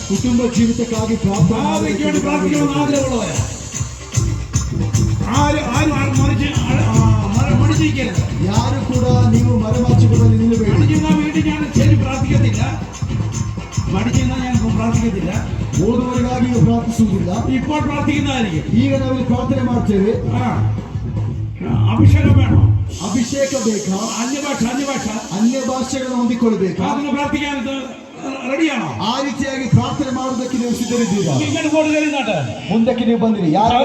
ಕುಟುಂಬ ಜೀವಿತಕ್ಕಾಗಿ പ്രാർത്ഥിക്കണമെന്ന് ആഗ്രഹമുള്ളവരാ. മടിച്ചിരിക്കരുത്. ಯಾರು ಕೂಡ ನೀವು ಮರೆಮಾಚಿಕೊಳ್ಳಲು ನಿಲ್ಲಬೇಡಿ. മടിച്ചിരുന്ന വീട്ടിൽ ഞാൻ ശരി പ്രാർത്ഥിക്കത്തില്ല. മടിച്ചിരുന്ന ഞാൻ പ്രാർത്ഥിക്കത്തില്ല. ಓದುವವರಿಗಾಗಿಯೂ ಪ್ರಾರ್ಥಿಸುವುದಿಲ್ಲ. ഇപ്പോൾ പ്രാർത്ഥിക്കുന്നതായിരിക്കും. ಈಗ ನಾವು ಪ್ರಾರ್ಥನೆ ಮಾಡ್ತೇವೆ. ಅಭಿಷೇಕ ಬೇಡ, ಅಭಿಷೇಕ ಬೇಕಾ? ಅನ್ಯ ಭಾಷೆಗಳನ್ನು ಹೊಂದಿಕೊಳ್ಳಬೇಕಾ? ಅದನ್ನು ಪ್ರಾರ್ಥಿക്കാൻ ರೆಡಿಯಾണോ? ಆ ರೀತಿಯಾಗಿ ಪ್ರಾರ್ಥನೆ ಮಾಡುವುದಕ್ಕೆ ನೀವು ಸಿದ್ಧರಿದ್ದೀರಾ? ഇങ്ങോട്ട് ಮುಂದಕ್ಕೆ ನೀವು ಬಂದಿರಿ. ಯಾರು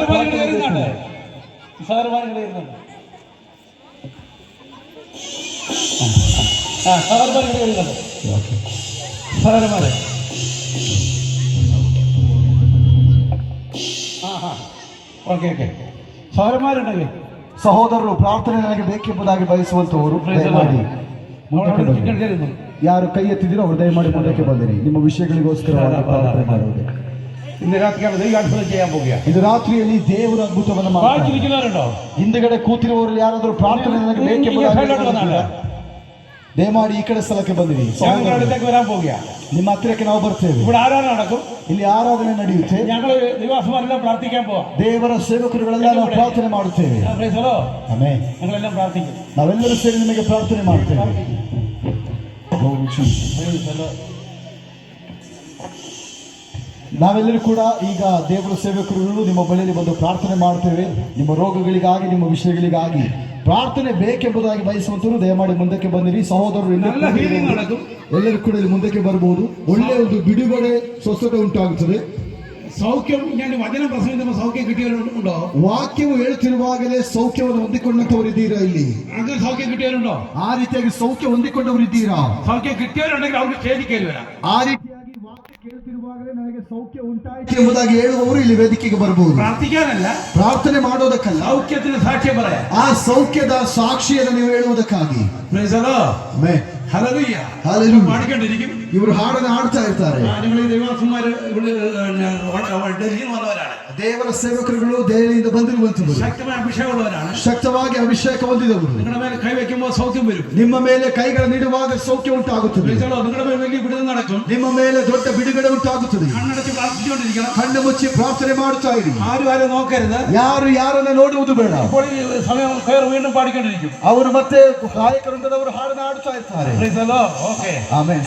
ಸಹೋದರಮಾರುണ്ടെങ്കിൽ ಸಹೋದರರು ಪ್ರಾರ್ಥನೆ ನನಗೆ ಬೇಕೆಂಬುದಾಗಿ ಬಯಸುವಂತವರು ದಯಮಾಡಿ ಯಾರು ಕೈ ಎತ್ತಿದಿರೋ ಅವರು ದಯಮಾಡಿ ಮುಂದಕ್ಕೆ ಬಂದಿರಿ. ನಿಮ್ಮ ವಿಷಯಗಳಿಗೋಸ್ಕರ ಪ್ರಾರ್ಥನೆ ಮಾಡುವುದು. ഇന്ന് രാത്രി ദൈവാത്ഭുതം ചെയ്യാൻ പോകുക. ಇದು ರಾತ್ರಿಯಲ್ಲಿ ದೇವರ ಅದ್ಭುತವನ್ನು ಮಾಡ್ತಾನೆ. ಹಿಂದುಗಡೆ ಕೂತಿರುವವರು ಯಾರಾದರೂ ಪ್ರಾರ್ಥನೆ ನನಗೆ ಬೇಕೆಂಬುದಾಗಿ ದಯಮಾಡಿ ಈ ಕಡೆ ಸ್ಥಳಕ್ಕೆ ಬಂದಿರಿ. വരാൻ പോകുക. ನಿಮ್ಮ ಹತ್ತಿರಕ್ಕೆ ನಾವು ಬರ್ತೇವೆ. ഇവിടെ ആരാധന നടക്കും. ಇಲ್ಲಿ ಆರಾಧನೆ ನಡೆಯುತ್ತೆ. ഞങ്ങൾ നിവാസമാരെല്ലാം പ്രാർത്ഥിക്കാൻ പോവാം. ದೇವರ ಸೇವಕರುಗಳೆಲ್ಲ ನಾವು ಪ್ರಾರ್ಥನೆ ಮಾಡುತ್ತೇವೆ. ಆಮೆನ್. ഞങ്ങളെല്ലാം പ്രാർത്ഥിക്കും. ನಾವೆಲ್ಲರೂ ಸೇರಿ ನಿಮಗೆ ಪ್ರಾರ್ಥನೆ ಮಾಡ್ತೇವೆ. ನಾವೆಲ್ಲರೂ ಕೂಡ ಈಗ ದೇವರ ಸೇವಕರುಗಳು ನಿಮ್ಮ ಬಳಿಯಲ್ಲಿ ಬಂದು ಪ್ರಾರ್ಥನೆ ಮಾಡ್ತೇವೆ. ನಿಮ್ಮ ರೋಗಗಳಿಗಾಗಿ, ನಿಮ್ಮ ವಿಷಯಗಳಿಗಾಗಿ ಪ್ರಾರ್ಥನೆ ಬೇಕೆಂಬುದಾಗಿ ಬಯಸುವಂತರು ದಯಮಾಡಿ ಮುಂದಕ್ಕೆ ಬಂದಿರಿ. ಸಹೋದರರು ಎಲ್ಲರೂ ಕೂಡ ಇಲ್ಲಿ ಮುಂದಕ್ಕೆ ಬರಬಹುದು. ಒಳ್ಳೆಯ ಒಂದು ಬಿಡುಗಡೆ, ಸ್ವಸ್ಥತೆ ಉಂಟಾಗುತ್ತದೆ. സൗഖ്യം. ഞാൻ വചനം പ്രസംഗിക്കുമ്പോൾ സൗഖ്യം കിട്ടിയവരുണ്ടോ? ವಾಕ್ಯವು ಹೇಳ್ತಿರುವಾಗಲೇ ಸೌಖ್ಯವನ್ನು ಹೊಂದಿಕೊಂಡಂತವರು ಇದ್ದೀರಾ? ಇಲ್ಲಿ അങ്ങനെ സൗഖ്യം കിട്ടിയവരുണ്ടോ? ಆ ರೀತಿಯಾಗಿ ಸೌಖ್ಯ ಹೊಂದಿಕೊಂಡವರು ಇದ್ದೀರಾ? സൗഖ്യം കിട്ടിയവരുണ്ടെങ്കിൽ ಅವ್ರಿಗೆ സ്റ്റേജിൽ കയറി വരാം. ಆ ರೀತಿಯಾಗಿ ವಾಕ್ಯ ಕೇಳ್ತಿರುವಾಗಲೇ ನನಗೆ ಸೌಖ್ಯ ಉಂಟಾಯಿತು ಎಂಬುದಾಗಿ ಹೇಳುವವರು ಇಲ್ಲಿ ವೇದಿಕೆಗೆ ಬರಬಹುದು. പ്രാർത്ഥിക്കാനല്ല, ಪ್ರಾರ್ಥನೆ ಮಾಡೋದಕ್ಕಲ್ಲ, സൗഖ്യത്തിന് സാക്ഷ്യം പറയാം. ಆ ಸೌಖ್ಯದ ಸಾಕ್ಷಿಯನ್ನು ನೀವು ಹೇಳುವುದಕ್ಕಾಗಿ. പാടിക്കൊണ്ടിരിക്കും. ಇವರು ಹಾಡನ್ನು ಹಾಡ್ತಾ ಇರ್ತಾರೆ. നിങ്ങൾ ഈ ദൈവാസന്മാര് ഡൽഹിയിൽ വന്നവരാണ്. ದೇವರ ಸೇವಕರುಗಳು ದೆಹಲಿಯಿಂದ ಬಂದಿರುವಂತವರು. ശക്തമായ ಅಭಿಷೇಕವುಳ್ಳವರಾണ്. ಶಕ್ತವಾಗಿ ಅಭಿಷೇಕ ಹೊಂದಿದವರು. നിങ്ങളുടെ ಮೇಲೆ ಕೈ ವയ്ക്കുമ്പോൾ ಸೌಖ್ಯ വരും. ನಿಮ್ಮ ಮೇಲೆ ಕೈಗಳ ನೀಡುವಾಗ ಸೌಖ್ಯ ಉಂಟಾಗುತ್ತದೆ. നിങ്ങളുടെ ಮೇಲೆ വലിയ ಬಿಡುಗಡೆ നടക്കും. ನಿಮ್ಮ ಮೇಲೆ ದೊಡ್ಡ ಬಿಡುಗಡೆ ಉಂಟಾಗುತ್ತದೆ. ಕಣ್ಣടച്ച് പ്രാർത്ഥിച്ചുകൊണ്ടിരിക്കണം. ಕಣ್ಣು ಮುಚ್ಚಿ ಪ್ರಾರ್ಥನೆ ಮಾಡುತ್ತಾ ಇರಿ. ആരും നോക്കരുത്. ಯಾರು ಯಾರನ್ನ ನೋಡುವುದು ಬೇಡ. ഇപ്പോൾ ഈ സമയം വീണ്ടും പാടിക്കൊണ്ടിരിക്കും. ಅವರು ಮತ್ತೆ ಗಾಯಕರುಂಟದವರು ಹಾಡನ್ನು ಹಾಡುತ್ತಾ ಇರ್ತಾರೆ. Okay, amen.